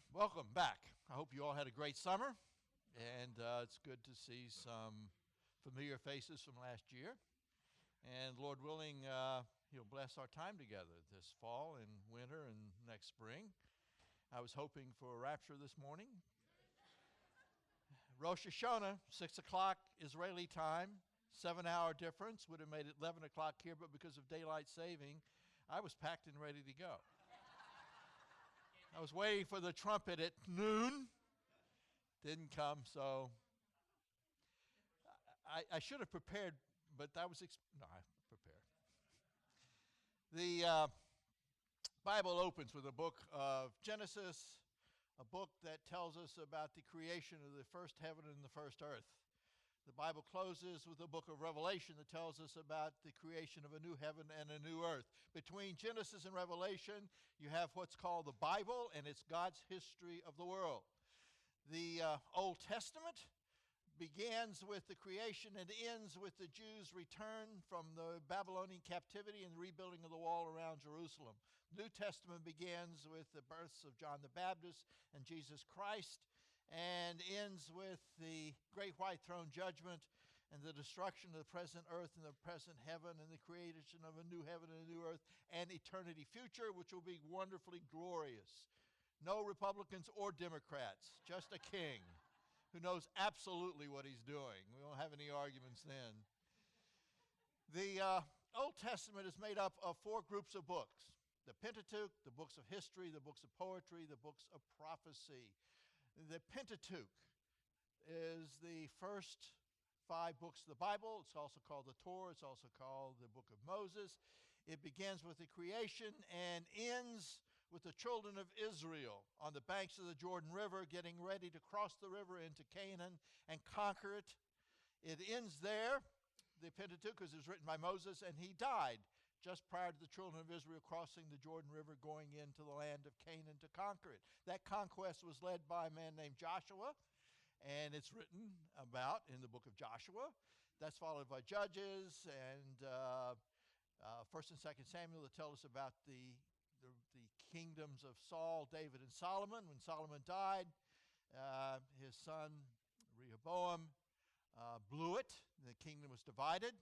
Welcome back. I hope you all had a great summer, and it's good to see some familiar faces from last year. And Lord willing, He'll bless our time together this fall and winter and next spring. I was hoping for a rapture this morning. Rosh Hashanah, 6 o'clock Israeli time, 7-hour difference, would have made it 11 o'clock here, but because of daylight saving, I was packed and ready to go. I was waiting for the trumpet at noon. Didn't come, so I should have prepared, but I was, I prepared. The Bible opens with a book of Genesis, a book that tells us about the creation of the first heaven and the first earth. The Bible closes with a book of Revelation that tells us about the creation of a new heaven and a new earth. Between Genesis and Revelation, you have what's called the Bible, and it's God's history of the world. The Old Testament begins with the creation and ends with the Jews' return from the Babylonian captivity and the rebuilding of the wall around Jerusalem. The New Testament begins with the births of John the Baptist and Jesus Christ, and ends with the great white throne judgment and the destruction of the present earth and the present heaven and the creation of a new heaven and a new earth and eternity future, which will be wonderfully glorious. No Republicans or Democrats, just a king who knows absolutely what he's doing. We won't have any arguments then. The Old Testament is made up of 4 groups of books: the Pentateuch, the books of history, the books of poetry, the books of prophecy. The Pentateuch is the first 5 books of the Bible. It's also called the Torah. It's also called the book of Moses. It begins with the creation and ends with the children of Israel on the banks of the Jordan River getting ready to cross the river into Canaan and conquer it. It ends there. The Pentateuch was written by Moses, and he died just prior to the children of Israel crossing the Jordan River, going into the land of Canaan to conquer it. That conquest was led by a man named Joshua, and it's written about in the book of Joshua. That's followed by Judges and 1st and 2nd Samuel that tell us about the kingdoms of Saul, David, and Solomon. When Solomon died, his son Rehoboam blew it. The kingdom was divided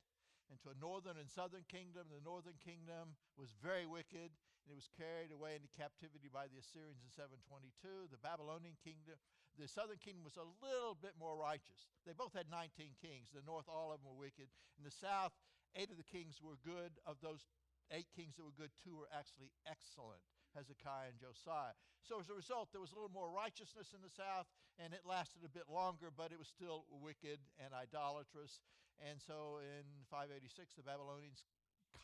into a northern and southern kingdom. The northern kingdom was very wicked, and it was carried away into captivity by the Assyrians in 722. The Babylonian kingdom, the southern kingdom was a little bit more righteous. They both had 19 kings. The north, all of them were wicked. In the south, 8 of the kings were good. Of those 8 kings that were good, 2 were actually excellent: Hezekiah and Josiah. So as a result, there was a little more righteousness in the south, and it lasted a bit longer, but it was still wicked and idolatrous. And so in 586, the Babylonians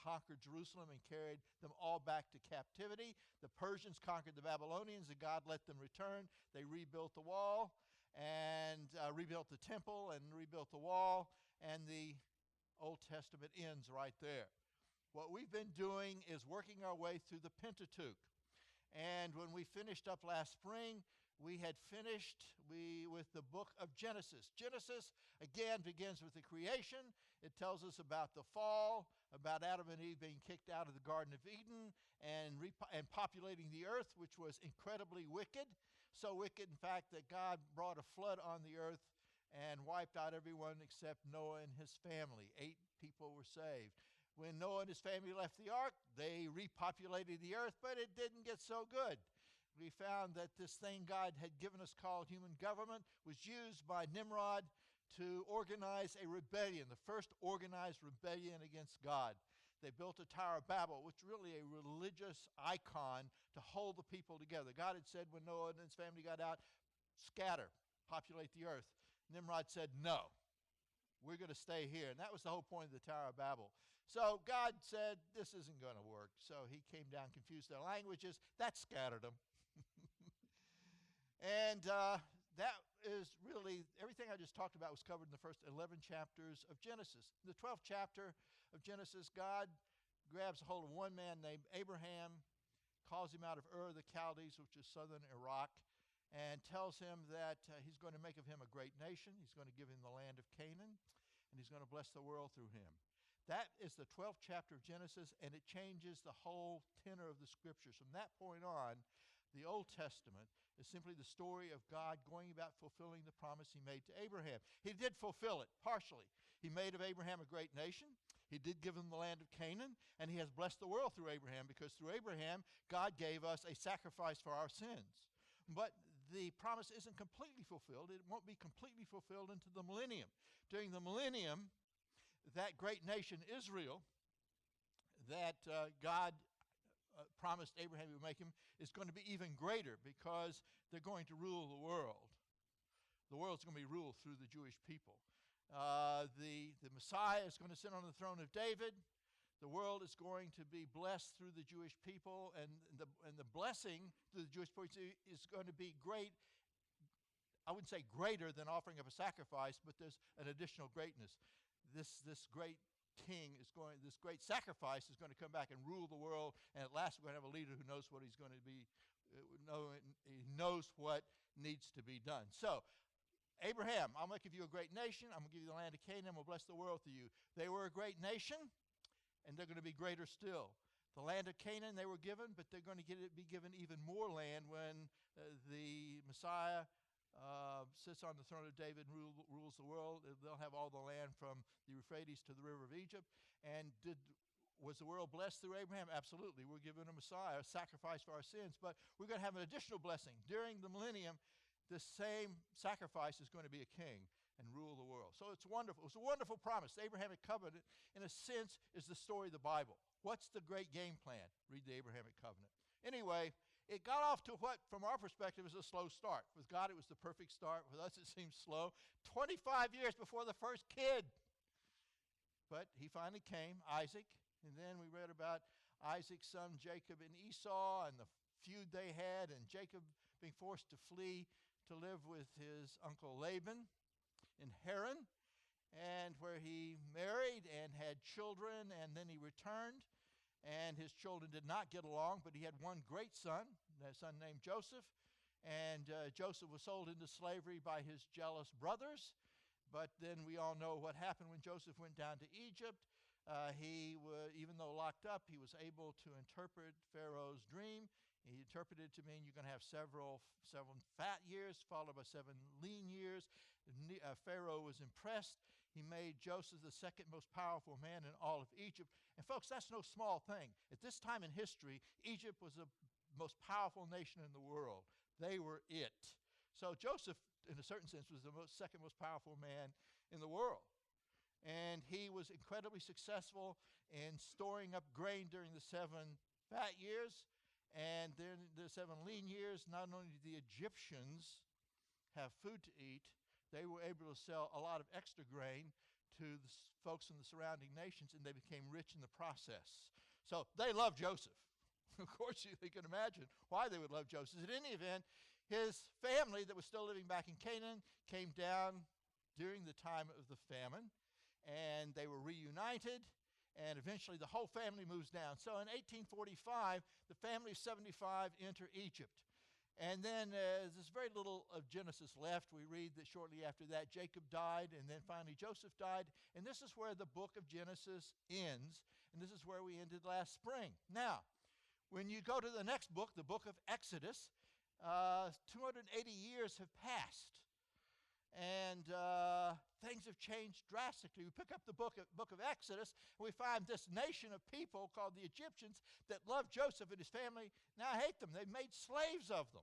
conquered Jerusalem and carried them all back to captivity. The Persians conquered the Babylonians, and God let them return. They rebuilt the wall and rebuilt the temple and rebuilt the wall, and the Old Testament ends right there. What we've been doing is working our way through the Pentateuch. And when we finished up last spring, we had finished with the book of Genesis. Genesis, again, begins with the creation. It tells us about the fall, about Adam and Eve being kicked out of the Garden of Eden and populating the earth, which was incredibly wicked. So wicked, in fact, that God brought a flood on the earth and wiped out everyone except Noah and his family. 8 people were saved. When Noah and his family left the ark, they repopulated the earth, but it didn't get so good. We found that this thing God had given us called human government was used by Nimrod to organize a rebellion, the first organized rebellion against God. They built a Tower of Babel, which is really a religious icon to hold the people together. God had said when Noah and his family got out, scatter, populate the earth. Nimrod said, no. We're going to stay here. And that was the whole point of the Tower of Babel. So God said, this isn't going to work. So he came down, confused their languages. That scattered them. And that is really, everything I just talked about was covered in the first 11 chapters of Genesis. In the 12th chapter of Genesis, God grabs a hold of one man named Abraham, calls him out of Ur of the Chaldees, which is southern Iraq, and tells him that he's going to make of him a great nation. He's going to give him the land of Canaan, and he's going to bless the world through him. That is the 12th chapter of Genesis, and it changes the whole tenor of the Scriptures. From that point on, The Old Testament is simply the story of God going about fulfilling the promise he made to Abraham. He did fulfill it, partially. He made of Abraham a great nation. He did give him the land of Canaan, and he has blessed the world through Abraham, because through Abraham, God gave us a sacrifice for our sins. But the promise isn't completely fulfilled. It won't be completely fulfilled into the millennium. During the millennium, that great nation, Israel, that God promised Abraham he would make him, is going to be even greater, because they're going to rule the world. The world's going to be ruled through the Jewish people. The Messiah is going to sit on the throne of David. The world is going to be blessed through the Jewish people, and the blessing through the Jewish people is going to be great. I wouldn't say greater than offering up a sacrifice, but there's an additional greatness. This great king is going, this great sacrifice is going to come back and rule the world, and at last we're going to have a leader who knows what he's going to be, he knows what needs to be done. So, Abraham, I'm going to give you a great nation. I'm going to give you the land of Canaan. We'll bless the world through you. They were a great nation, and they're going to be greater still. The land of Canaan they were given, but they're going to be given even more land when the Messiah sits on the throne of David and rules the world. They'll have all the land from the Euphrates to the river of Egypt. And was the world blessed through Abraham? Absolutely. We're given a Messiah, a sacrifice for our sins. But we're going to have an additional blessing. During the millennium, the same sacrifice is going to be a king and rule the world. So it's wonderful. It's a wonderful promise. The Abrahamic covenant, in a sense, is the story of the Bible. What's the great game plan? Read the Abrahamic covenant. Anyway, it got off to what, from our perspective, is a slow start. With God, it was the perfect start. With us, it seems slow. 25 years before the first kid. But he finally came, Isaac. And then we read about Isaac's son Jacob and Esau and the feud they had, and Jacob being forced to flee to live with his uncle Laban in Haran, and where he married and had children, and then he returned, and his children did not get along, but he had one great son, a son named Joseph, and Joseph was sold into slavery by his jealous brothers. But then we all know what happened when Joseph went down to Egypt. Even though locked up, he was able to interpret Pharaoh's dream. He interpreted it to mean you're going to have seven fat years followed by 7 lean years. Pharaoh was impressed. He made Joseph the second most powerful man in all of Egypt. And folks, that's no small thing. At this time in history, Egypt was the most powerful nation in the world. They were it. So Joseph, in a certain sense, was the second most powerful man in the world. And he was incredibly successful in storing up grain during the 7 fat years. And then the 7 lean years, not only did the Egyptians have food to eat, they were able to sell a lot of extra grain to the folks in the surrounding nations, and they became rich in the process. So they loved Joseph. Of course, you can imagine why they would love Joseph. In any event, his family that was still living back in Canaan came down during the time of the famine, and they were reunited. And eventually the whole family moves down. So in 1845, the family of 75 enter Egypt. And then there's very little of Genesis left. We read that shortly after that, Jacob died, and then finally Joseph died. And this is where the book of Genesis ends, and this is where we ended last spring. Now, when you go to the next book, the book of Exodus, 280 years have passed. And things have changed drastically. We pick up the book of Exodus, and we find this nation of people called the Egyptians that love Joseph and his family now hate them. They've made slaves of them.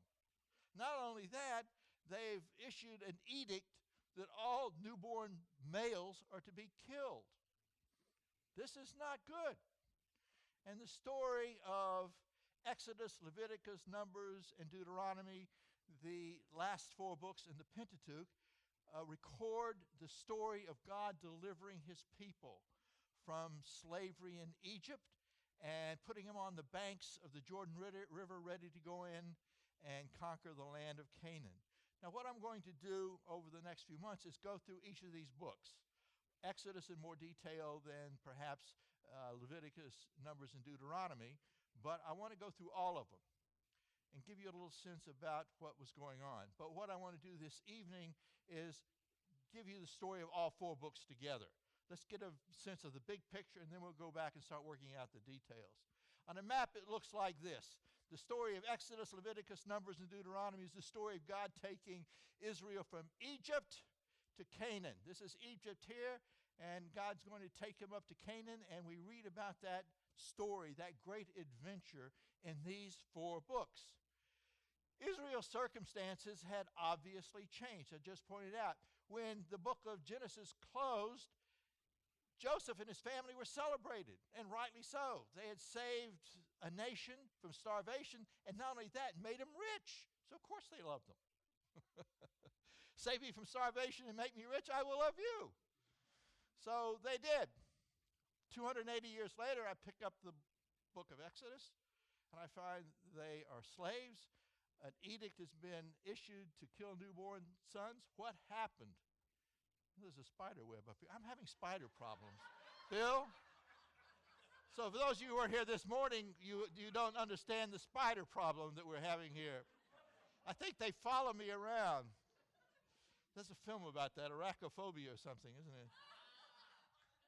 Not only that, they've issued an edict that all newborn males are to be killed. This is not good. And the story of Exodus, Leviticus, Numbers, and Deuteronomy, the last 4 books in the Pentateuch, record the story of God delivering his people from slavery in Egypt and putting them on the banks of the Jordan River ready to go in and conquer the land of Canaan. Now, what I'm going to do over the next few months is go through each of these books. Exodus in more detail than perhaps Leviticus, Numbers, and Deuteronomy, but I want to go through all of them and give you a little sense about what was going on. But what I want to do this evening is give you the story of all 4 books together. Let's get a sense of the big picture, and then we'll go back and start working out the details. On a map, it looks like this. The story of Exodus, Leviticus, Numbers, and Deuteronomy is the story of God taking Israel from Egypt to Canaan. This is Egypt here, and God's going to take him up to Canaan, and we read about that story, that great adventure, in these 4 books. Israel's circumstances had obviously changed. I just pointed out, when the book of Genesis closed, Joseph and his family were celebrated, and rightly so. They had saved a nation from starvation, and not only that, made them rich. So of course they loved them. Save me from starvation and make me rich, I will love you. So they did. 280 years later, I pick up the book of Exodus, and I find they are slaves. An edict has been issued to kill newborn sons. What happened? There's a spider web up here. I'm having spider problems. Bill? So for those of you who are here this morning, you don't understand the spider problem that we're having here. I think they follow me around. There's a film about that, arachnophobia or something, isn't it?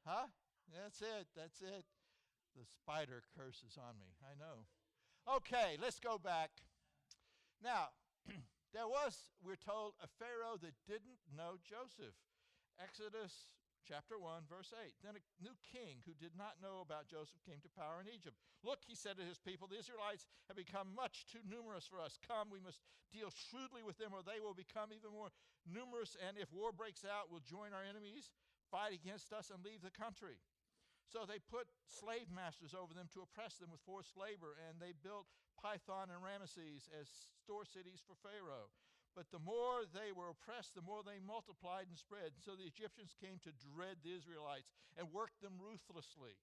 Huh? That's it. The spider curse is on me. I know. Okay, let's go back. Now, there was, we're told, a Pharaoh that didn't know Joseph. Exodus chapter 1, verse 8. Then a new king who did not know about Joseph came to power in Egypt. Look, he said to his people, the Israelites have become much too numerous for us. Come, we must deal shrewdly with them, or they will become even more numerous, and if war breaks out, we'll join our enemies, fight against us, and leave the country. So they put slave masters over them to oppress them with forced labor, and they built Pithom and Ramesses as store cities for Pharaoh. But the more they were oppressed, the more they multiplied and spread. So the Egyptians came to dread the Israelites and worked them ruthlessly.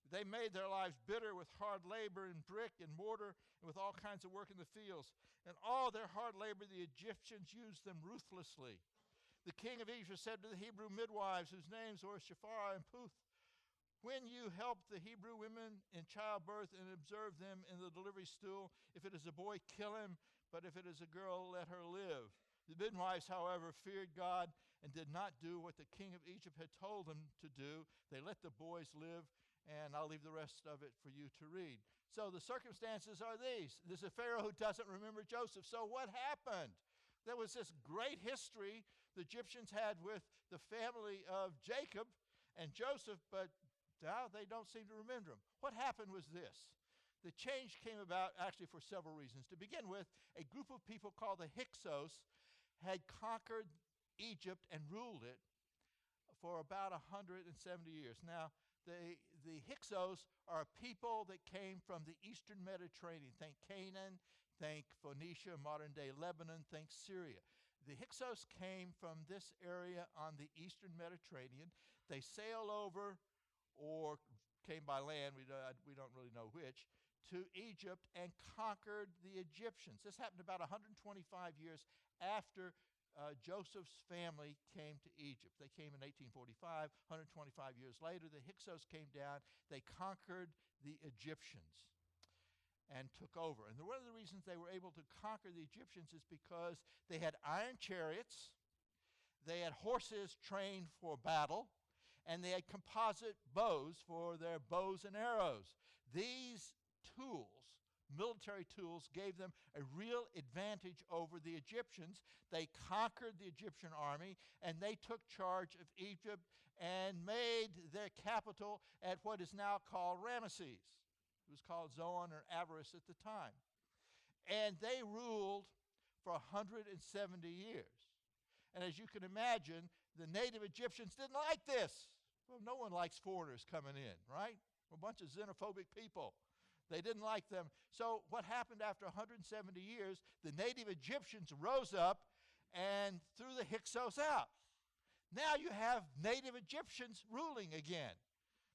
They made their lives bitter with hard labor and brick and mortar and with all kinds of work in the fields. And all their hard labor, the Egyptians used them ruthlessly. The king of Egypt said to the Hebrew midwives, whose names were Shiphrah and Puth, when you help the Hebrew women in childbirth and observe them in the delivery stool, if it is a boy, kill him, but if it is a girl, let her live. The midwives, however, feared God and did not do what the king of Egypt had told them to do. They let the boys live, and I'll leave the rest of it for you to read. So the circumstances are these. There's a Pharaoh who doesn't remember Joseph. So what happened? There was this great history the Egyptians had with the family of Jacob and Joseph, but now they don't seem to remember him. What happened was this. The change came about actually for several reasons. To begin with, a group of people called the Hyksos had conquered Egypt and ruled it for about 170 years. Now, the Hyksos are people that came from the eastern Mediterranean. Think Canaan, think Phoenicia, modern-day Lebanon, think Syria. The Hyksos came from this area on the eastern Mediterranean. They sailed over or came by land, we don't really know which, to Egypt and conquered the Egyptians. This happened about 125 years after Joseph's family came to Egypt. They came in 1845. 125 years later, the Hyksos came down. They conquered the Egyptians and took over. And one of the reasons they were able to conquer the Egyptians is because they had iron chariots, they had horses trained for battle, and they had composite bows for their bows and arrows. These tools, military tools, gave them a real advantage over the Egyptians. They conquered the Egyptian army, and they took charge of Egypt and made their capital at what is now called Ramesses. It was called Zoan or Avaris at the time. And they ruled for 170 years. And as you can imagine, the native Egyptians didn't like this. Well, no one likes foreigners coming in, right? We're a bunch of xenophobic people. They didn't like them. So what happened after 170 years, the native Egyptians rose up and threw the Hyksos out. Now you have native Egyptians ruling again.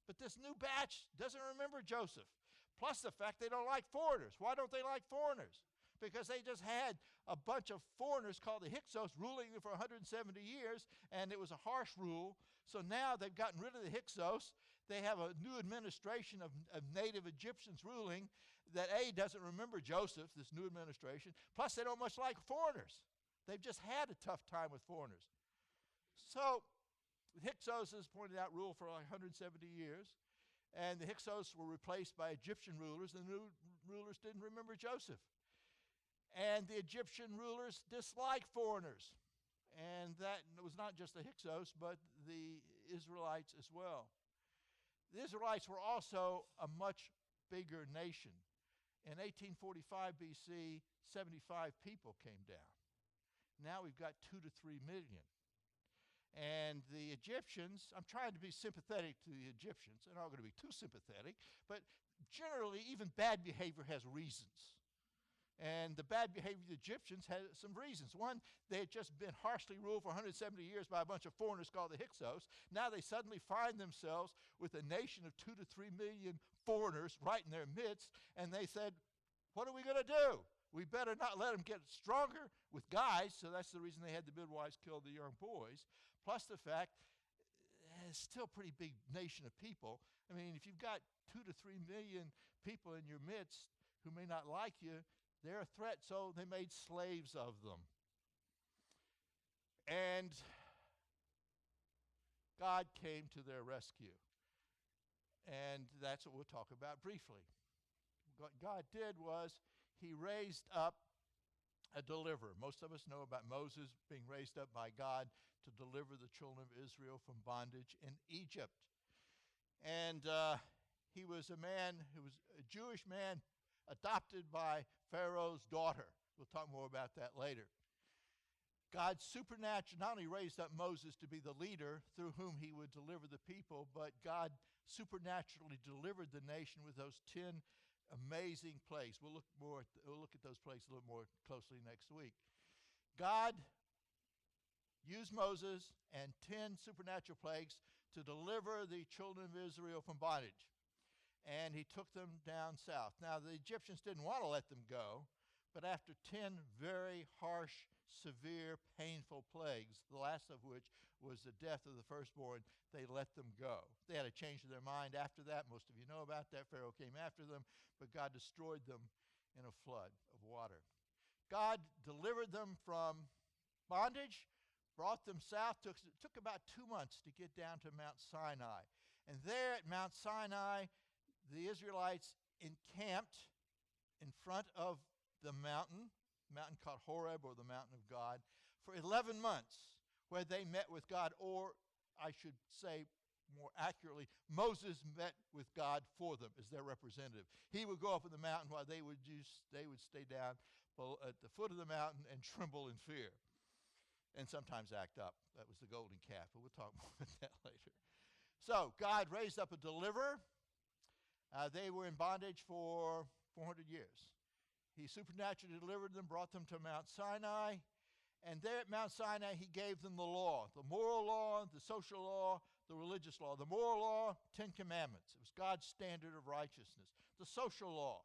But this new batch doesn't remember Joseph. Plus the fact they don't like foreigners. Why don't they like foreigners? Because they just had a bunch of foreigners called the Hyksos ruling for 170 years, and it was a harsh rule. So now they've gotten rid of the Hyksos. They have a new administration of native Egyptians ruling that, A, doesn't remember Joseph, this new administration, plus they don't much like foreigners. They've just had a tough time with foreigners. So the Hyksos, as pointed out, ruled for like 170 years, and the Hyksos were replaced by Egyptian rulers. The new rulers didn't remember Joseph. And the Egyptian rulers disliked foreigners. And that was not just the Hyksos, but the Israelites as well. The Israelites were also a much bigger nation. In 1845 BC, 75 people came down. Now we've got 2 to 3 million. And the Egyptians, I'm trying to be sympathetic to the Egyptians. I'm not going to be too sympathetic, but generally even bad behavior has reasons. And the bad behavior of the Egyptians had some reasons. One, they had just been harshly ruled for 170 years by a bunch of foreigners called the Hyksos. Now they suddenly find themselves with a nation of 2 to 3 million foreigners right in their midst, and they said, what are we going to do? We better not let them get stronger with guys, so that's the reason they had the midwives kill the young boys, plus the fact it's still a pretty big nation of people. I mean, if you've got 2 to 3 million people in your midst who may not like you, they're a threat, so they made slaves of them. And God came to their rescue. And that's what we'll talk about briefly. What God did was he raised up a deliverer. Most of us know about Moses being raised up by God to deliver the children of Israel from bondage in Egypt. And he was a man who was a Jewish man adopted by Pharaoh's daughter. We'll talk more about that later. God supernaturally not only raised up Moses to be the leader through whom he would deliver the people, but God supernaturally delivered the nation with those 10 amazing plagues. We'll look at those plagues a little more closely next week. God used Moses and 10 supernatural plagues to deliver the children of Israel from bondage. And he took them down south. Now, the Egyptians didn't want to let them go, but after 10 very harsh, severe, painful plagues, the last of which was the death of the firstborn, they let them go. They had a change of their mind after that. Most of you know about that. Pharaoh came after them, but God destroyed them in a flood of water. God delivered them from bondage, brought them south. Took about 2 months to get down to Mount Sinai. And there at Mount Sinai, the Israelites encamped in front of the mountain called Horeb, or the mountain of God, for 11 months, where they met with God, or I should say more accurately, Moses met with God for them as their representative. He would go up in the mountain while they would stay down at the foot of the mountain and tremble in fear, and sometimes act up. That was the golden calf, but we'll talk more about that later. So God raised up a deliverer. They were in bondage for 400 years. He supernaturally delivered them, brought them to Mount Sinai, and there at Mount Sinai he gave them the law, the moral law, the social law, the religious law. The moral law, 10 commandments. It was God's standard of righteousness. The social law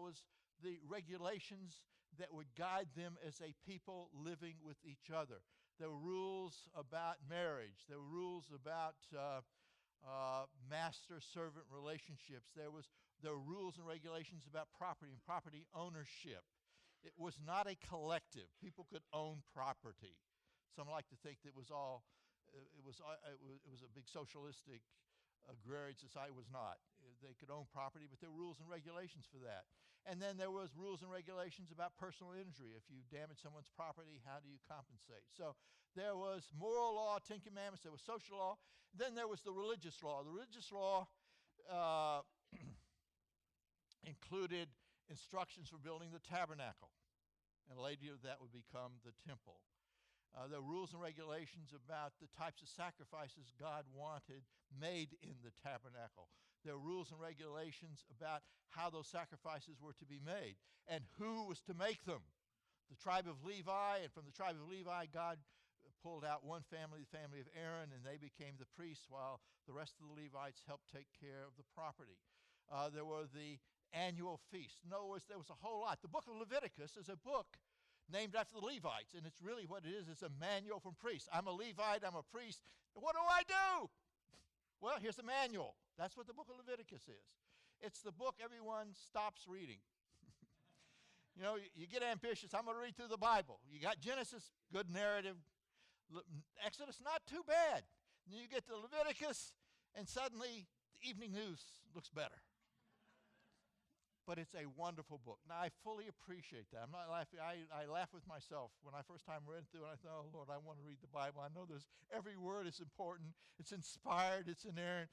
was the regulations that would guide them as a people living with each other. There were rules about marriage. There were rules about master-servant relationships. There were rules and regulations about property and property ownership. It was not a collective. People could own property. Some like to think that it was a big socialistic agrarian society. It was not. They could own property, but there were rules and regulations for that. And then there was rules and regulations about personal injury. If you damage someone's property, how do you compensate? So there was moral law, 10 commandments. There was social law. Then there was the religious law. The religious law included instructions for building the tabernacle, and later that would become the temple. There were rules and regulations about the types of sacrifices God wanted made in the tabernacle. There were rules and regulations about how those sacrifices were to be made and who was to make them. The tribe of Levi, and from the tribe of Levi, God pulled out one family, the family of Aaron, and they became the priests while the rest of the Levites helped take care of the property. There were the annual feasts. In other words, there was a whole lot. The book of Leviticus is a book named after the Levites, and it's really what it is. It's a manual from priests. I'm a Levite, I'm a priest. What do I do? Well, here's the manual. That's what the book of Leviticus is. It's the book everyone stops reading. You know, you get ambitious. I'm going to read through the Bible. You got Genesis, good narrative. Exodus, not too bad. And you get to Leviticus, and suddenly the evening news looks better. but it's a wonderful book. Now, I fully appreciate that. I'm not laughing. I laugh with myself. When I first time read through it, I thought, oh, Lord, I want to read the Bible. I know there's every word is important. It's inspired. It's inerrant.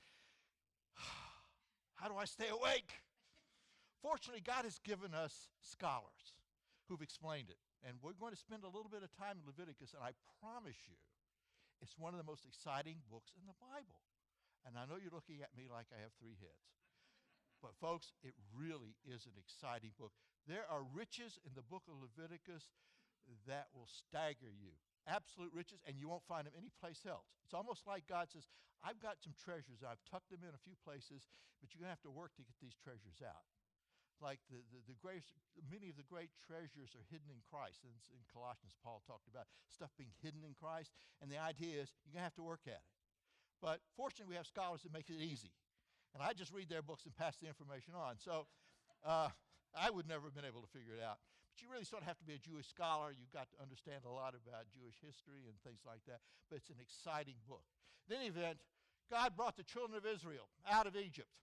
How do I stay awake? Fortunately, God has given us scholars who've explained it. And we're going to spend a little bit of time in Leviticus, and I promise you, it's one of the most exciting books in the Bible. And I know you're looking at me like I have three heads. But folks, it really is an exciting book. There are riches in the book of Leviticus that will stagger you. Absolute riches, and you won't find them anyplace else. It's almost like God says, I've got some treasures. I've tucked them in a few places, but you're going to have to work to get these treasures out. Like the greatest, many of the great treasures are hidden in Christ. And in Colossians, Paul talked about stuff being hidden in Christ. And the idea is you're going to have to work at it. But fortunately, we have scholars that make it easy. And I just read their books and pass the information on. So I would never have been able to figure it out. But you really sort of have to be a Jewish scholar. You've got to understand a lot about Jewish history and things like that. But it's an exciting book. In any event, God brought the children of Israel out of Egypt,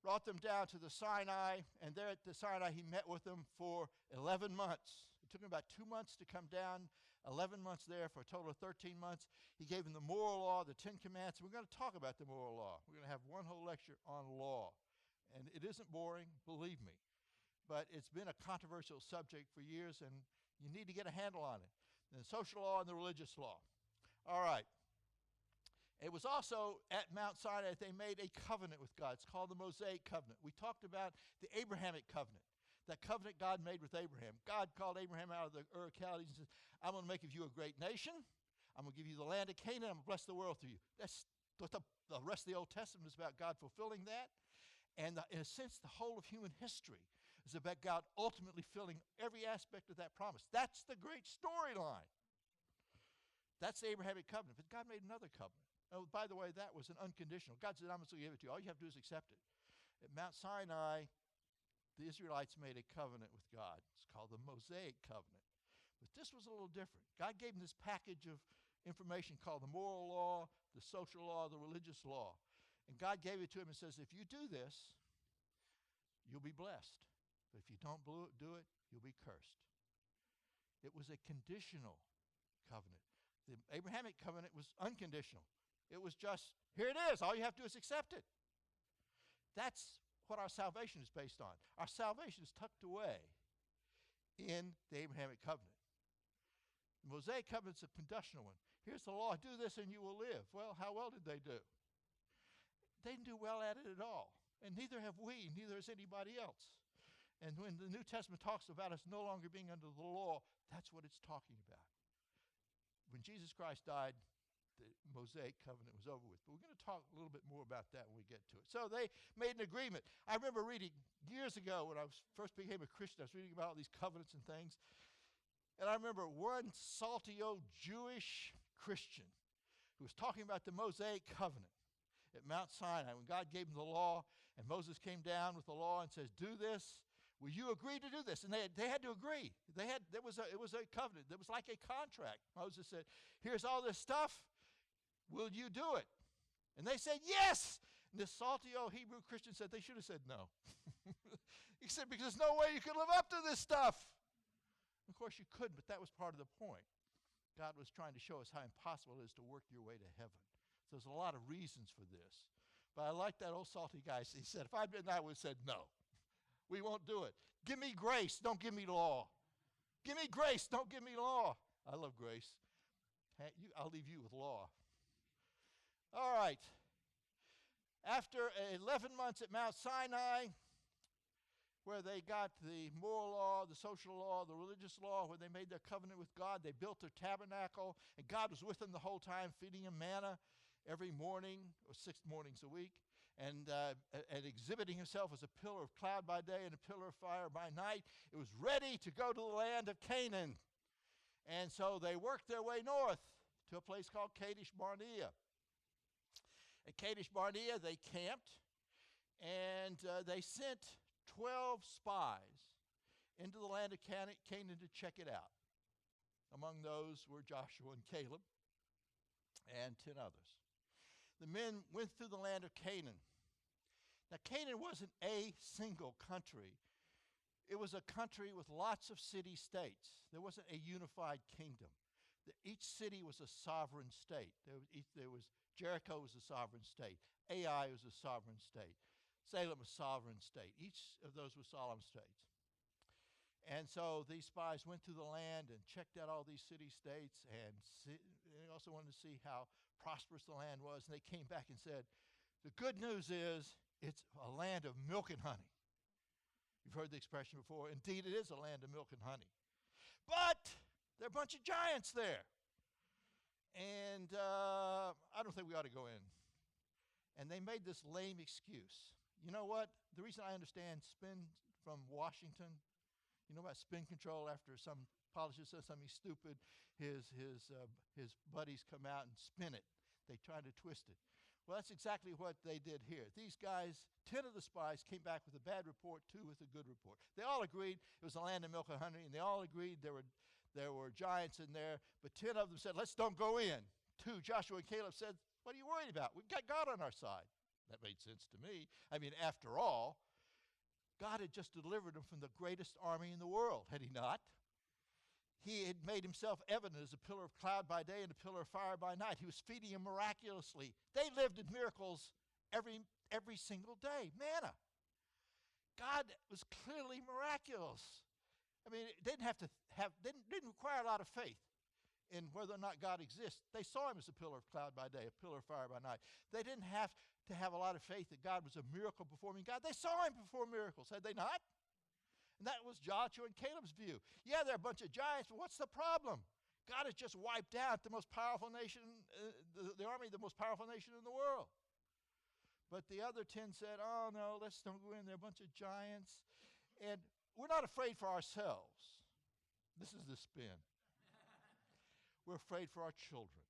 brought them down to the Sinai, and there at the Sinai he met with them for 11 months. It took him about 2 months to come down, 11 months there for a total of 13 months. He gave them the moral law, the 10 commandments. We're going to talk about the moral law. We're going to have one whole lecture on law. And it isn't boring, believe me. But it's been a controversial subject for years, and you need to get a handle on it. The social law and the religious law. All right. It was also at Mount Sinai that they made a covenant with God. It's called the Mosaic Covenant. We talked about the Abrahamic covenant, that covenant God made with Abraham. God called Abraham out of the Ur of Chaldees and says, I'm going to make of you a great nation. I'm going to give you the land of Canaan. I'm going to bless the world through you. That's what the rest of the Old Testament is about, God fulfilling that. And in a sense, the whole of human history is about God ultimately filling every aspect of that promise. That's the great storyline. That's the Abrahamic covenant. But God made another covenant. Oh, by the way, that was an unconditional. God said, I'm going to give it to you. All you have to do is accept it. At Mount Sinai, the Israelites made a covenant with God. It's called the Mosaic Covenant. But this was a little different. God gave them this package of information called the moral law, the social law, the religious law. And God gave it to him and says, if you do this, you'll be blessed. But if you don't do it, you'll be cursed. It was a conditional covenant. The Abrahamic covenant was unconditional. It was just, here it is. All you have to do is accept it. That's what our salvation is based on. Our salvation is tucked away in the Abrahamic covenant. The Mosaic covenant is a conditional one. Here's the law. Do this and you will live. Well, how well did they do? They didn't do well at it at all. And neither have we. Neither has anybody else. And when the New Testament talks about us no longer being under the law, that's what it's talking about. When Jesus Christ died, the Mosaic covenant was over with. But we're going to talk a little bit more about that when we get to it. So they made an agreement. I remember reading years ago when I first became a Christian, I was reading about all these covenants and things. And I remember one salty old Jewish Christian who was talking about the Mosaic covenant at Mount Sinai when God gave him the law and Moses came down with the law and says, do this. Will you agree to do this? And they had to agree. It was a covenant. It was like a contract. Moses said, here's all this stuff. Will you do it? And they said, yes. And this salty old Hebrew Christian said they should have said no. He said, because there's no way you can live up to this stuff. Of course you couldn't, but that was part of the point. God was trying to show us how impossible it is to work your way to heaven. So there's a lot of reasons for this. But I like that old salty guy. He said, if I'd been, I would have said no. We won't do it. Give me grace, don't give me law. Give me grace, don't give me law. I love grace. Hey, I'll leave you with law. All right. After 11 months at Mount Sinai, where they got the moral law, the social law, the religious law, where they made their covenant with God, they built their tabernacle, and God was with them the whole time, feeding them manna every morning, or 6 mornings a week. And exhibiting himself as a pillar of cloud by day and a pillar of fire by night. It was ready to go to the land of Canaan. And so they worked their way north to a place called Kadesh Barnea. At Kadesh Barnea, they camped, and they sent 12 spies into the land of Canaan to check it out. Among those were Joshua and Caleb and 10 others. The men went through the land of Canaan. Now, Canaan wasn't a single country. It was a country with lots of city-states. There wasn't a unified kingdom. Each city was a sovereign state. Jericho was a sovereign state. Ai was a sovereign state. Salem was a sovereign state. Each of those were sovereign states. And so these spies went through the land and checked out all these city-states, and they also wanted to see how prosperous the land was. And they came back and said, the good news is it's a land of milk and honey. You've heard the expression before. Indeed, it is a land of milk and honey. But there are a bunch of giants there. And I don't think we ought to go in. And they made this lame excuse. You know what? The reason I understand spin from Washington, you know about spin control, after some politician says something stupid, his buddies come out and spin it. They try to twist it. Well, that's exactly what they did here. These guys, 10 of the spies, came back with a bad report, 2 with a good report. They all agreed it was a land of milk and honey, and they all agreed there were giants in there, but 10 of them said, let's don't go in. 2, Joshua and Caleb, said, what are you worried about? We've got God on our side. That made sense to me. I mean, after all, God had just delivered them from the greatest army in the world, had he not? He had made himself evident as a pillar of cloud by day and a pillar of fire by night. He was feeding them miraculously. They lived in miracles every single day. Manna. God was clearly miraculous. I mean, it didn't require a lot of faith in whether or not God exists. They saw him as a pillar of cloud by day, a pillar of fire by night. They didn't have to have a lot of faith that God was a miracle performing God. They saw him perform miracles, had they not? And that was Joshua and Caleb's view. Yeah, they're a bunch of giants, but what's the problem? God has just wiped out the most powerful nation, the army, the most powerful nation in the world. But the other 10 said, oh, no, let's don't go in. They're a bunch of giants. And we're not afraid for ourselves. This is the spin. We're afraid for our children.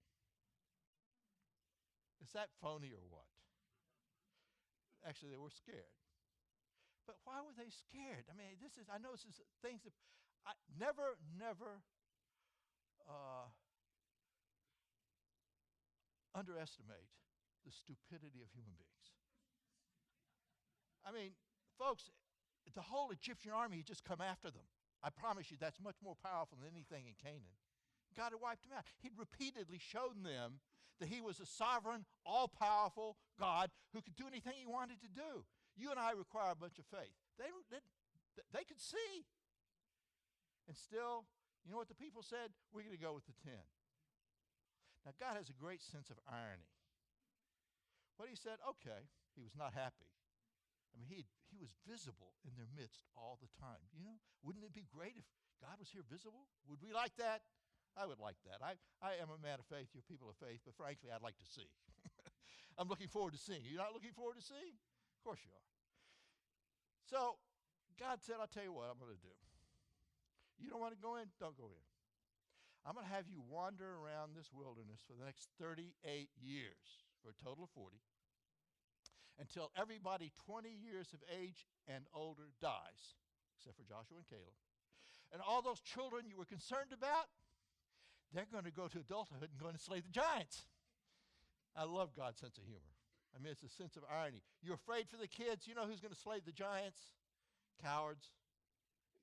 Is that phony or what? Actually, they were scared. But why were they scared? I mean, I know this is things that I never underestimate the stupidity of human beings. I mean, folks, the whole Egyptian army had just come after them. I promise you that's much more powerful than anything in Canaan. God had wiped them out. He'd repeatedly shown them that he was a sovereign, all-powerful God who could do anything he wanted to do. You and I require a bunch of faith. They could see. And still, you know what the people said? We're going to go with the 10. Now, God has a great sense of irony. But he said, okay, he was not happy. I mean, he was visible in their midst all the time. You know, wouldn't it be great if God was here visible? Would we like that? I would like that. I am a man of faith. You're people of faith. But frankly, I'd like to see. I'm looking forward to seeing. You're not looking forward to seeing? Of course you are. So God said, I'll tell you what I'm going to do. You don't want to go in? Don't go in. I'm going to have you wander around this wilderness for the next 38 years, for a total of 40, until everybody 20 years of age and older dies, except for Joshua and Caleb. And all those children you were concerned about, they're going to go to adulthood and go and slay the giants. I love God's sense of humor. I mean, it's a sense of irony. You're afraid for the kids. You know who's going to slay the giants? Cowards.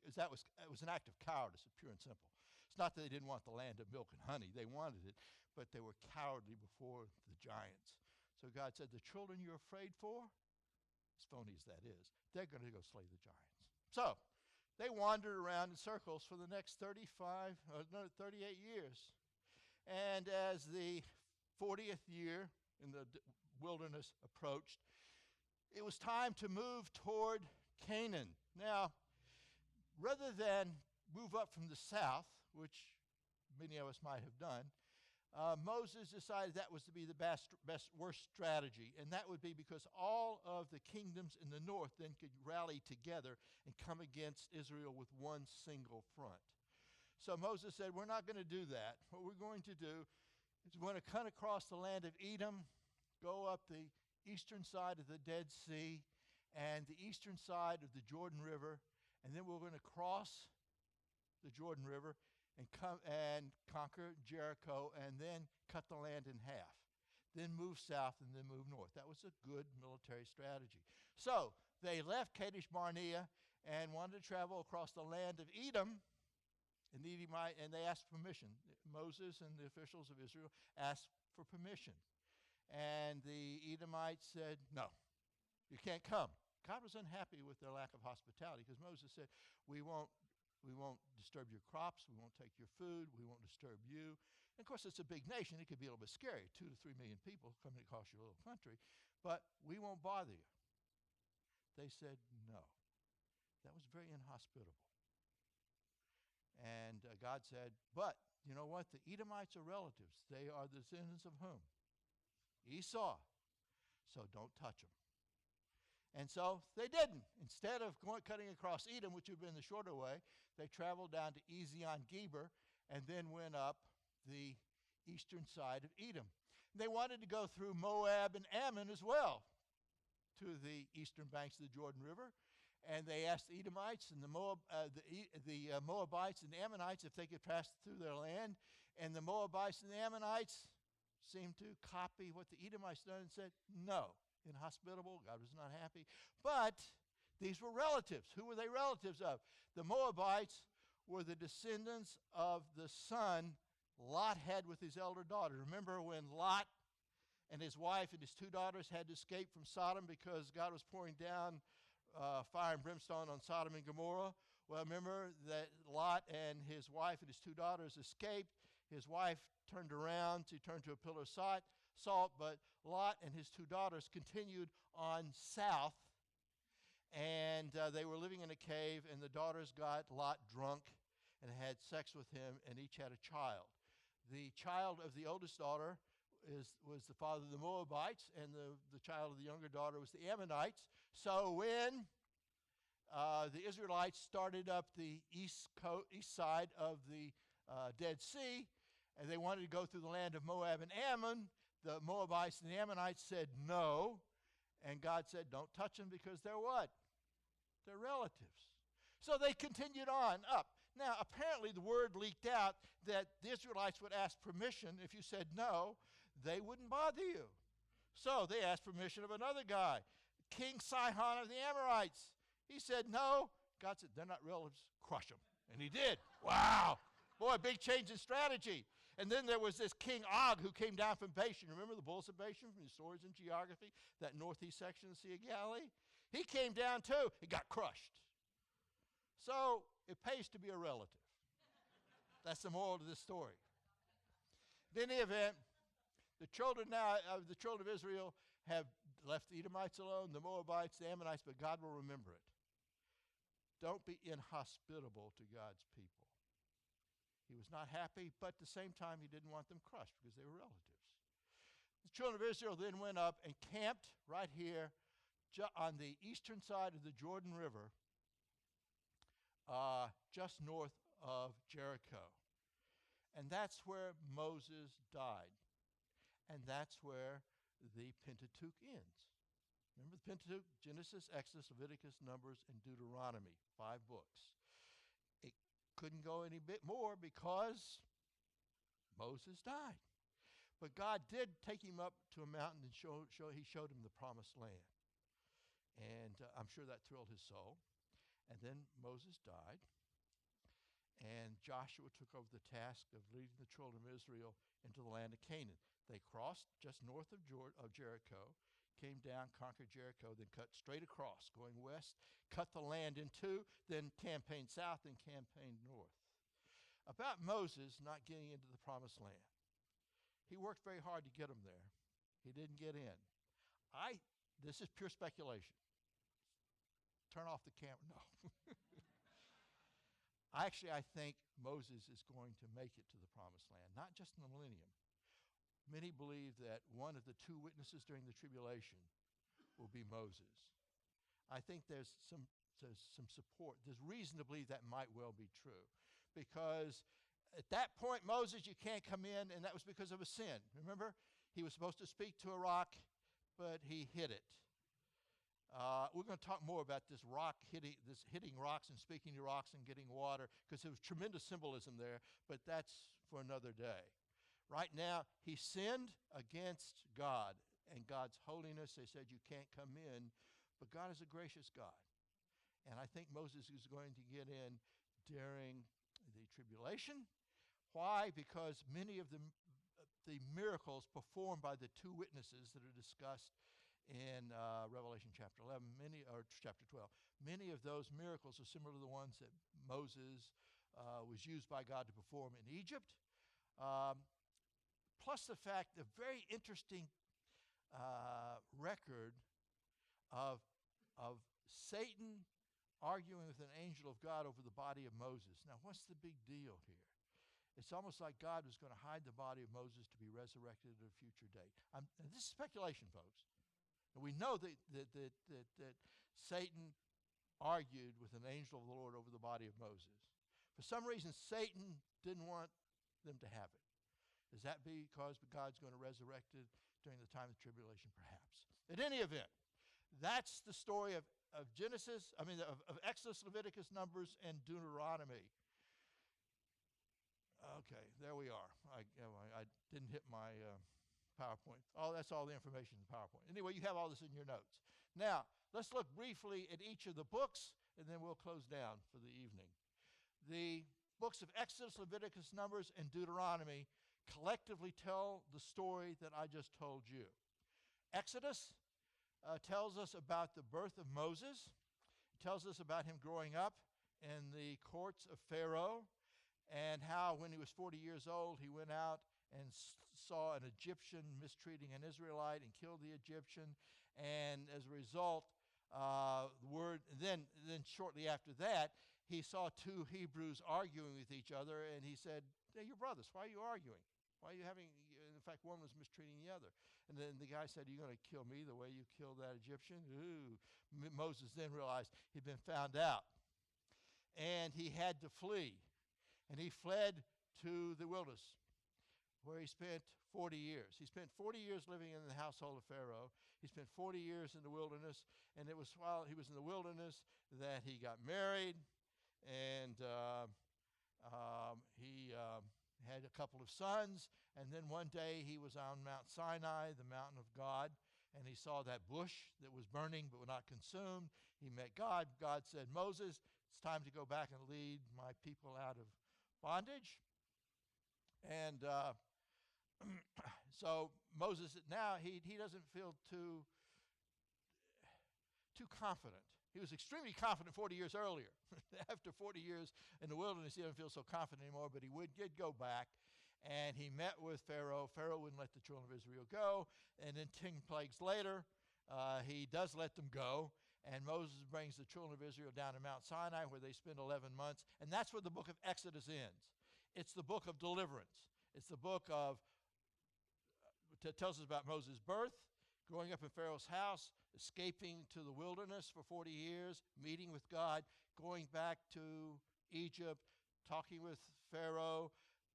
It was an act of cowardice, pure and simple. It's not that they didn't want the land of milk and honey. They wanted it, but they were cowardly before the giants. So God said, the children you're afraid for, as phony as that is, they're going to go slay the giants. So they wandered around in circles for the next 38 years. And as the 40th year in the wilderness approached, it was time to move toward Canaan. Now, rather than move up from the south, which many of us might have done, Moses decided that was to be the worst strategy, and that would be because all of the kingdoms in the north then could rally together and come against Israel with one single front. So Moses said, we're not going to do that. What we're going to do is we're going to cut across the land of Edom, go up the eastern side of the Dead Sea and the eastern side of the Jordan River, and then we're going to cross the Jordan River and come and conquer Jericho and then cut the land in half. Then move south and then move north. That was a good military strategy. So they left Kadesh Barnea and wanted to travel across the land of Edom. And they asked permission. Moses and the officials of Israel asked for permission. And the Edomites said, no, you can't come. God was unhappy with their lack of hospitality because Moses said, we won't disturb your crops. We won't take your food. We won't disturb you. And of course, it's a big nation. It could be a little bit scary, 2 to 3 million people coming across your little country. But we won't bother you. They said no. That was very inhospitable. And God said, but you know what? The Edomites are relatives. They are the descendants of whom? Esau. So don't touch them. And so they didn't. Instead of cutting across Edom, which would have been the shorter way, they traveled down to Ezion-Geber and then went up the eastern side of Edom. They wanted to go through Moab and Ammon as well to the eastern banks of the Jordan River. And they asked the Edomites and the Moabites and the Ammonites if they could pass through their land. And the Moabites and the Ammonites seemed to copy what the Edomites done and said, no, inhospitable. God was not happy. But these were relatives. Who were they relatives of? The Moabites were the descendants of the son Lot had with his elder daughter. Remember when Lot and his wife and his 2 daughters had to escape from Sodom because God was pouring down fire and brimstone on Sodom and Gomorrah? Well, remember that Lot and his wife and his 2 daughters escaped. His wife turned around to turn to a pillar of salt, but Lot and his 2 daughters continued on south, and they were living in a cave, and the daughters got Lot drunk and had sex with him, and each had a child. The child of the oldest daughter was the father of the Moabites, and the child of the younger daughter was the Ammonites. So when the Israelites started up the east side of the Dead Sea, and they wanted to go through the land of Moab and Ammon, the Moabites and the Ammonites said no, and God said, don't touch them because they're what? They're relatives. So they continued on up. Now, apparently the word leaked out that the Israelites would ask permission. If you said no, they wouldn't bother you. So they asked permission of another guy, King Sihon of the Amorites. He said no. God said, they're not relatives, crush them. And he did. Wow. Boy, big change in strategy. And then there was this King Og who came down from Bashan. Remember the bulls of Bashan from your stories in geography? That northeast section of the Sea of Galilee? He came down too. He got crushed. So it pays to be a relative. That's the moral of this story. In any event, the children of Israel have left the Edomites alone, the Moabites, the Ammonites, but God will remember it. Don't be inhospitable to God's people. He was not happy, but at the same time, he didn't want them crushed because they were relatives. The children of Israel then went up and camped right here on the eastern side of the Jordan River, just north of Jericho. And that's where Moses died. And that's where the Pentateuch ends. Remember the Pentateuch? Genesis, Exodus, Leviticus, Numbers, and Deuteronomy. 5 books. It couldn't go any bit more because Moses died. But God did take him up to a mountain and he showed him the promised land. And I'm sure that thrilled his soul. And then Moses died. And Joshua took over the task of leading the children of Israel into the land of Canaan. They crossed just north of Jericho, came down, conquered Jericho, then cut straight across, going west, cut the land in two, then campaigned south and campaigned north. About Moses not getting into the promised land. He worked very hard to get him there. He didn't get in. This is pure speculation. Turn off the camera. No. I think Moses is going to make it to the promised land, not just in the millennium. Many believe that one of the 2 witnesses during the tribulation will be Moses. I think there's some support. There's reason to believe that might well be true. Because at that point, Moses, you can't come in, and that was because of a sin. Remember? He was supposed to speak to a rock, but he hid it. We're going to talk more about this hitting rocks and speaking to rocks and getting water, because there was tremendous symbolism there, but that's for another day. Right now, he sinned against God and God's holiness. They said you can't come in, but God is a gracious God. And I think Moses is going to get in during the tribulation. Why? Because many of the miracles performed by the two witnesses that are discussed in Revelation chapter 11, chapter 12, many of those miracles are similar to the ones that Moses was used by God to perform in Egypt. Plus the fact, the very interesting record of Satan arguing with an angel of God over the body of Moses. Now, what's the big deal here? It's almost like God was going to hide the body of Moses to be resurrected at a future date. This is speculation, folks. And we know that Satan argued with an angel of the Lord over the body of Moses. For some reason, Satan didn't want them to have it. Is that because God's going to resurrect it during the time of tribulation? Perhaps. In any event, that's the story of Exodus, Leviticus, Numbers, and Deuteronomy. Okay, there we are. I didn't hit my PowerPoint. That's all the information in the PowerPoint. Anyway, you have all this in your notes. Now, let's look briefly at each of the books, and then we'll close down for the evening. The books of Exodus, Leviticus, Numbers, and Deuteronomy collectively tell the story that I just told you. Exodus tells us about the birth of Moses. It tells us about him growing up in the courts of Pharaoh, and how when he was 40 years old, he went out and saw an Egyptian mistreating an Israelite and killed the Egyptian. And as a result, then shortly after that, he saw two Hebrews arguing with each other, and he said, "Hey, you're brothers. Why are you arguing? Why are you having?" In fact, one was mistreating the other. And then the guy said, "Are you going to kill me the way you killed that Egyptian?" Ooh. Moses then realized he'd been found out, and he had to flee. And he fled to the wilderness, where he spent 40 years. He spent 40 years living in the household of Pharaoh. He spent 40 years in the wilderness, and it was while he was in the wilderness that he got married, and he had a couple of sons. And then one day he was on Mount Sinai, the mountain of God, and he saw that bush that was burning but not consumed. He met God. God said, "Moses, it's time to go back and lead my people out of bondage." And so Moses now he doesn't feel too confident. He was extremely confident 40 years earlier. After 40 years in the wilderness, he doesn't feel so confident anymore, but he did go back, and he met with Pharaoh. Pharaoh wouldn't let the children of Israel go, and then 10 plagues later, he does let them go. And Moses brings the children of Israel down to Mount Sinai, where they spend 11 months. And that's where the book of Exodus ends. It's the book of deliverance. It's the book that tells us about Moses' birth, growing up in Pharaoh's house, escaping to the wilderness for 40 years, meeting with God, going back to Egypt, talking with Pharaoh,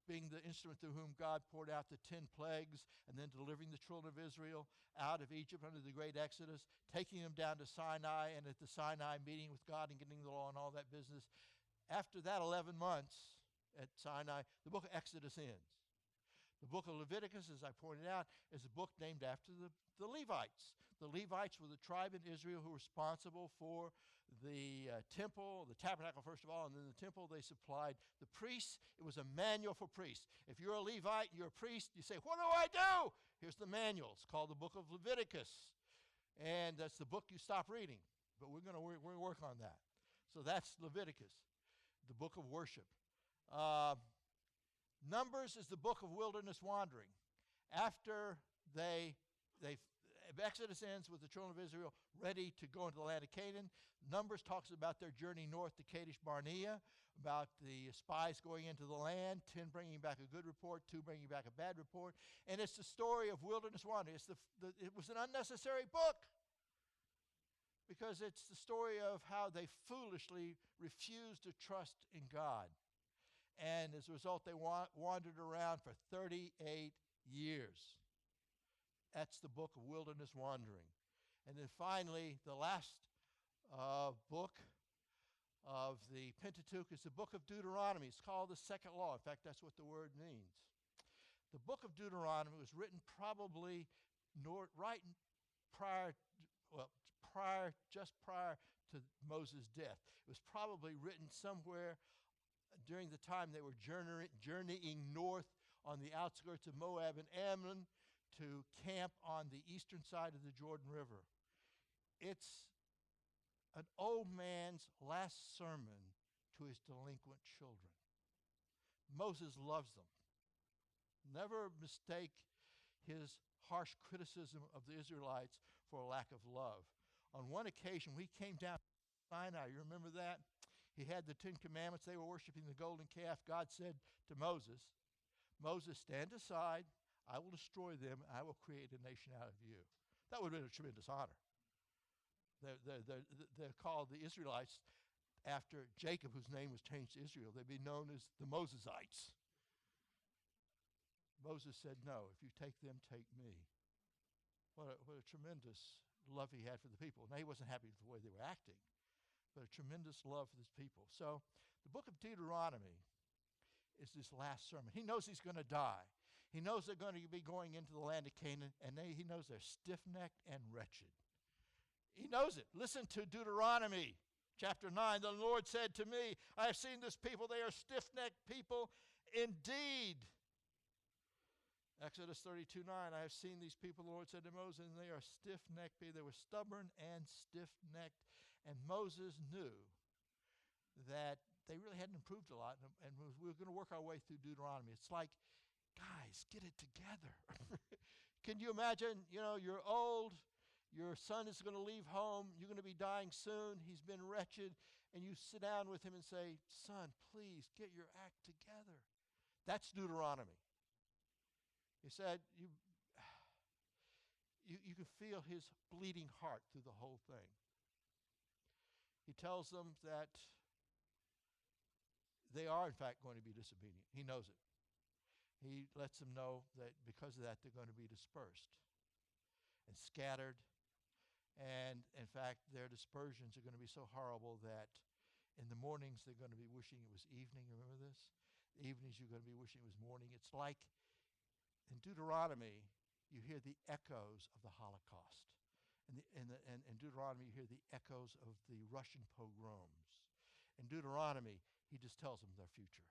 being the instrument through whom God poured out the 10 plagues, and then delivering the children of Israel out of Egypt under the great Exodus, taking them down to Sinai, and at the Sinai meeting with God and getting the law and all that business. After that 11 months at Sinai, the book of Exodus ends. The book of Leviticus, as I pointed out, is a book named after the Levites. The Levites were the tribe in Israel who were responsible for the temple, the tabernacle first of all, and then the temple. They supplied the priests. It was a manual for priests. If you're a Levite, you're a priest, you say, "What do I do?" Here's the manual. It's called the book of Leviticus. And that's the book you stop reading. But we're going to work on that. So that's Leviticus, the book of worship. Numbers is the book of wilderness wandering. After Exodus ends with the children of Israel ready to go into the land of Canaan. Numbers talks about their journey north to Kadesh Barnea, about the spies going into the land, 10 bringing back a good report, 2 bringing back a bad report. And it's the story of wilderness wandering. It was an unnecessary book because it's the story of how they foolishly refused to trust in God. And as a result, they wandered around for 38 years. That's the book of wilderness wandering. And then finally, the last book of the Pentateuch is the book of Deuteronomy. It's called the second law. In fact, that's what the word means. The book of Deuteronomy was written probably just prior to Moses' death. It was probably written somewhere during the time they were journeying north on the outskirts of Moab and Ammon to camp on the eastern side of the Jordan River. It's an old man's last sermon to his delinquent children. Moses loves them. Never mistake his harsh criticism of the Israelites for a lack of love. On one occasion, we came down to Sinai. You remember that? He had the 10 Commandments. They were worshiping the golden calf. God said to Moses, Moses, stand aside. I will destroy them. I will create a nation out of you. That would have been a tremendous honor. They're called the Israelites after Jacob, whose name was changed to Israel. They'd be known as the Mosesites. Moses said, no, if you take them, take me. What a tremendous love he had for the people. Now, he wasn't happy with the way they were acting, but a tremendous love for his people. So the book of Deuteronomy is this last sermon. He knows he's going to die. He knows they're going to be going into the land of Canaan, and he knows they're stiff-necked and wretched. He knows it. Listen to Deuteronomy chapter 9. The Lord said to me, I have seen this people. They are stiff-necked people indeed. Exodus 32:9, I have seen these people, the Lord said to Moses, and they are stiff-necked. They were stubborn and stiff-necked. And Moses knew that they really hadn't improved a lot, and we were going to work our way through Deuteronomy. It's like, guys, get it together. Can you imagine, you're old, your son is going to leave home, you're going to be dying soon, he's been wretched, and you sit down with him and say, son, please get your act together. That's Deuteronomy. He said, you can feel his bleeding heart through the whole thing. He tells them that they are, in fact, going to be disobedient. He knows it. He lets them know that because of that, they're going to be dispersed and scattered. And, in fact, their dispersions are going to be so horrible that in the mornings they're going to be wishing it was evening. Remember this? The evenings you're going to be wishing it was morning. It's like in Deuteronomy, you hear the echoes of the Holocaust. In Deuteronomy, you hear the echoes of the Russian pogroms. In Deuteronomy, he just tells them their future.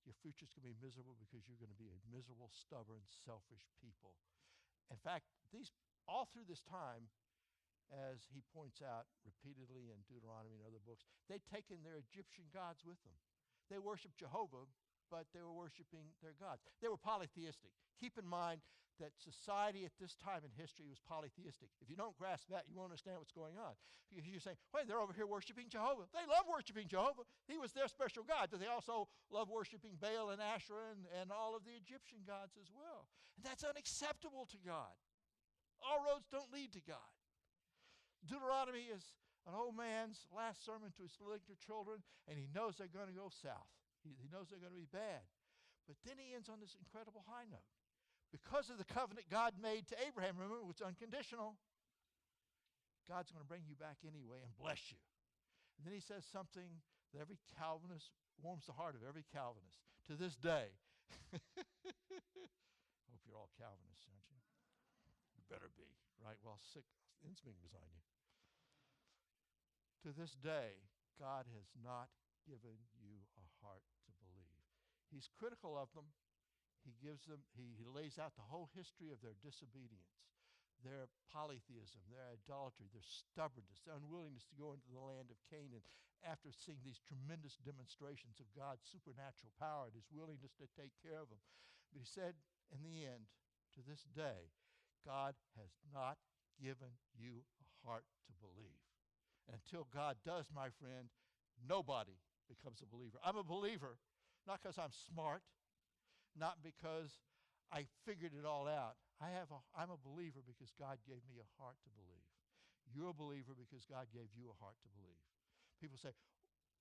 Your future's going to be miserable because you're going to be a miserable, stubborn, selfish people. In fact, all through this time, as he points out repeatedly in Deuteronomy and other books, they'd taken their Egyptian gods with them. They worshiped Jehovah, but they were worshiping their gods. They were polytheistic. Keep in mind that society at this time in history was polytheistic. If you don't grasp that, you won't understand what's going on. Because you're saying, wait, they're over here worshiping Jehovah. They love worshiping Jehovah. He was their special God. But they also love worshiping Baal and Asherah and all of the Egyptian gods as well. And that's unacceptable to God. All roads don't lead to God. Deuteronomy is an old man's last sermon to his delinquent children, and he knows they're going to go south. He knows they're going to be bad. But then he ends on this incredible high note. Because of the covenant God made to Abraham, remember, it's unconditional. God's going to bring you back anyway and bless you. And then he says something that every Calvinist warms the heart of every Calvinist to this day. Hope you're all Calvinists, aren't you? You better be, right? Well, sick Innsmouth was on you. To this day, God has not given you a heart to believe. He's critical of them. He lays out the whole history of their disobedience, their polytheism, their idolatry, their stubbornness, their unwillingness to go into the land of Canaan after seeing these tremendous demonstrations of God's supernatural power and his willingness to take care of them. But he said, in the end, to this day, God has not given you a heart to believe. And until God does, my friend, nobody becomes a believer. I'm a believer, not because I'm smart, not because I figured it all out. I'm a believer because God gave me a heart to believe. You're a believer because God gave you a heart to believe. People say,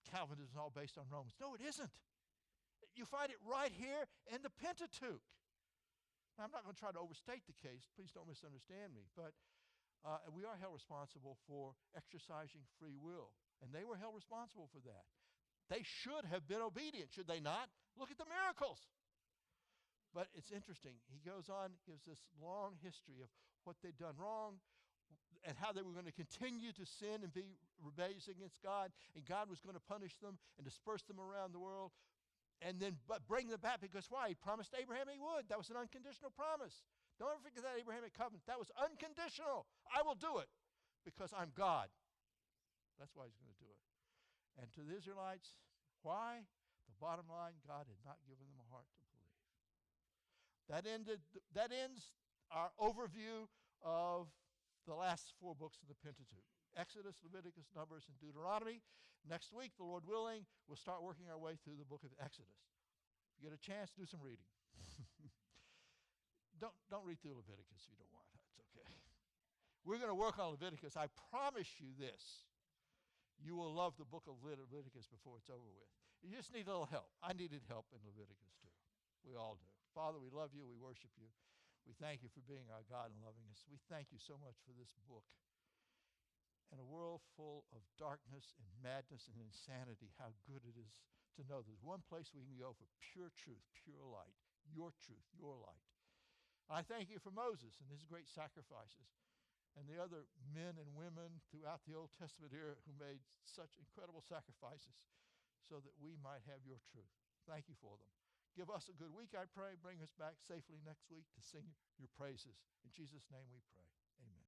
Calvinism is all based on Romans. No, it isn't. You find it right here in the Pentateuch. Now, I'm not going to try to overstate the case. Please don't misunderstand me. But we are held responsible for exercising free will. And they were held responsible for that. They should have been obedient, should they not? Look at the miracles. But it's interesting. He goes on, gives this long history of what they'd done wrong, and how they were going to continue to sin and be rebellious against God, and God was going to punish them and disperse them around the world, and then but bring them back, because why? He promised Abraham he would. That was an unconditional promise. Don't ever forget that Abrahamic covenant. That was unconditional. I will do it because I'm God. That's why he's going to do it. And to the Israelites, why? The bottom line, God had not given them a heart to believe. That ends our overview of the last 4 books of the Pentateuch: Exodus, Leviticus, Numbers, and Deuteronomy. Next week, the Lord willing, we'll start working our way through the book of Exodus. If you get a chance, do some reading. Don't read through Leviticus if you don't want. It's okay. We're going to work on Leviticus. I promise you this. You will love the book of Leviticus before it's over with. You just need a little help. I needed help in Leviticus too. We all do. Father, we love you. We worship you. We thank you for being our God and loving us. We thank you so much for this book. In a world full of darkness and madness and insanity, how good it is to know there's one place we can go for pure truth, pure light, your truth, your light. I thank you for Moses and his great sacrifices, and the other men and women throughout the Old Testament era who made such incredible sacrifices so that we might have your truth. Thank you for them. Give us a good week, I pray. Bring us back safely next week to sing your praises. In Jesus' name we pray. Amen.